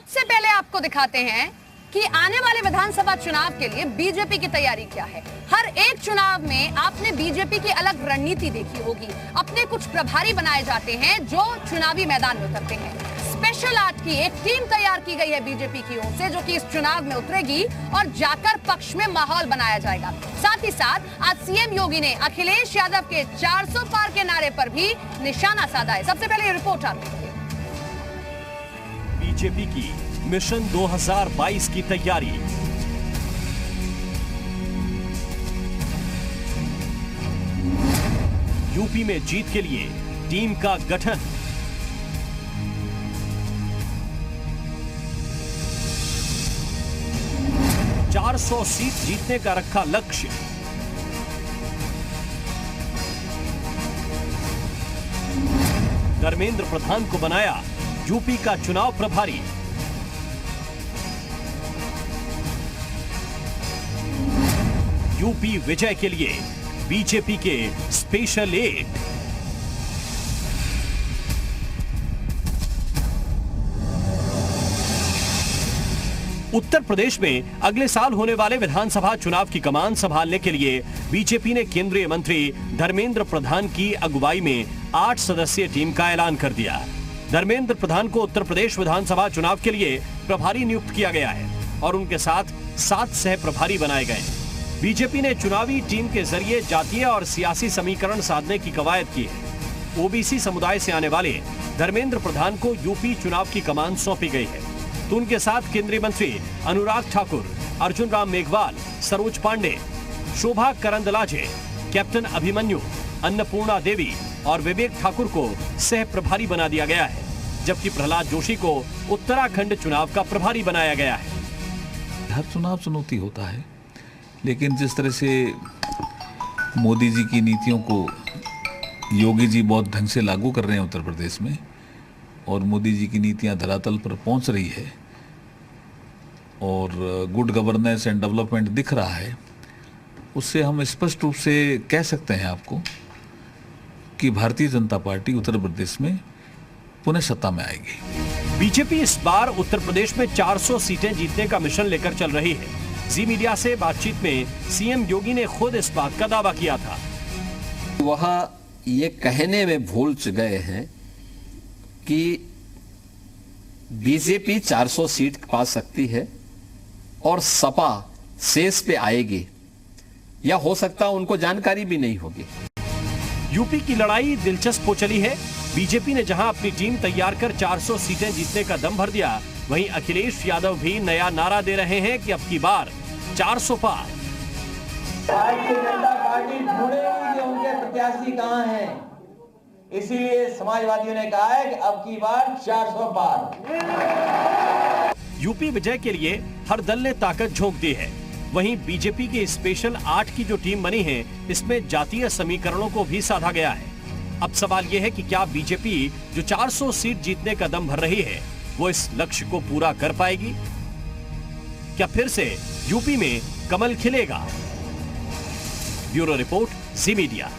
सबसे पहले आपको दिखाते हैं कि आने वाले विधानसभा चुनाव के लिए बीजेपी की तैयारी क्या है। हर एक चुनाव में आपने बीजेपी की अलग रणनीति देखी होगी। अपने कुछ प्रभारी बनाए जाते हैं जो चुनावी मैदान में उतरते हैं। स्पेशल 8 की एक टीम तैयार की गई है बीजेपी की ओर से, जो कि इस चुनाव में उतरेगी और जाकर पक्ष में माहौल बनाया जाएगा। साथ ही साथ आज सीएम योगी ने अखिलेश यादव के 400 पार के नारे पर भी निशाना साधा है। सबसे पहले रिपोर्ट आप देखिए। बीजेपी की मिशन 2022 की तैयारी। यूपी में जीत के लिए टीम का गठन। चार 400 सीट जीतने का रखा लक्ष्य। धर्मेंद्र प्रधान को बनाया यूपी का चुनाव प्रभारी। यूपी विजय के लिए बीजेपी के स्पेशल 8। उत्तर प्रदेश में अगले साल होने वाले विधानसभा चुनाव की कमान संभालने के लिए बीजेपी ने केंद्रीय मंत्री धर्मेंद्र प्रधान की अगुवाई में 8 सदस्यीय टीम का ऐलान कर दिया। धर्मेंद्र प्रधान को उत्तर प्रदेश विधानसभा चुनाव के लिए प्रभारी नियुक्त किया गया है और उनके साथ 7 सह प्रभारी बनाए गए। बीजेपी ने चुनावी टीम के जरिए जातीय और सियासी समीकरण साधने की कवायद की है। ओबीसी समुदाय से आने वाले धर्मेंद्र प्रधान को यूपी चुनाव की कमान सौंपी गई है, तो उनके साथ केंद्रीय मंत्री अनुराग ठाकुर, अर्जुन राम मेघवाल, सरोज पांडे, शोभा करंदलाजे, कैप्टन अभिमन्यु, अन्नपूर्णा देवी और विवेक ठाकुर को सह प्रभारी बना दिया गया है, जबकि प्रहलाद जोशी को उत्तराखंड चुनाव का प्रभारी बनाया गया है। हर चुनाव चुनौती होता है, लेकिन जिस तरह से मोदी जी की नीतियों को योगी जी बहुत ढंग से लागू कर रहे हैं उत्तर प्रदेश में, और मोदी जी की नीतियां धरातल पर पहुंच रही है और गुड गवर्नेंस एंड डेवलपमेंट दिख रहा है, उससे हम स्पष्ट रूप से कह सकते हैं आपको कि भारतीय जनता पार्टी उत्तर प्रदेश में पुनः सत्ता में आएगी। बीजेपी इस बार उत्तर प्रदेश में 400 सीटें जीतने का मिशन लेकर चल रही है। जी मीडिया से बातचीत में सीएम योगी ने खुद इस बात का दावा किया था। वह ये कहने में भूल गए हैं कि बीजेपी 400 सीट पा सकती है और सपा शेष पे आएगी, या हो सकता उनको जानकारी भी नहीं होगी। यूपी की लड़ाई दिलचस्प हो चली है। बीजेपी ने जहां अपनी टीम तैयार कर 400 सीटें जीतने का दम भर दिया, वहीं अखिलेश यादव भी नया नारा दे रहे हैं कि अब की बार 400 पार। भारतीय जनता पार्टी ढूंढेगी कि उनके प्रत्याशी कहां हैं, इसीलिए समाजवादियों ने कहा है कि अब की बार 400 पार। यूपी विजय के लिए हर दल ने ताकत झोंक दी है। वहीं बीजेपी की स्पेशल 8 की जो टीम बनी है, इसमें जातीय समीकरणों को भी साधा गया है। अब सवाल यह है कि क्या बीजेपी जो 400 सीट जीतने का दम भर रही है, वो इस लक्ष्य को पूरा कर पाएगी? क्या फिर से यूपी में कमल खिलेगा? ब्यूरो रिपोर्ट, जी मीडिया।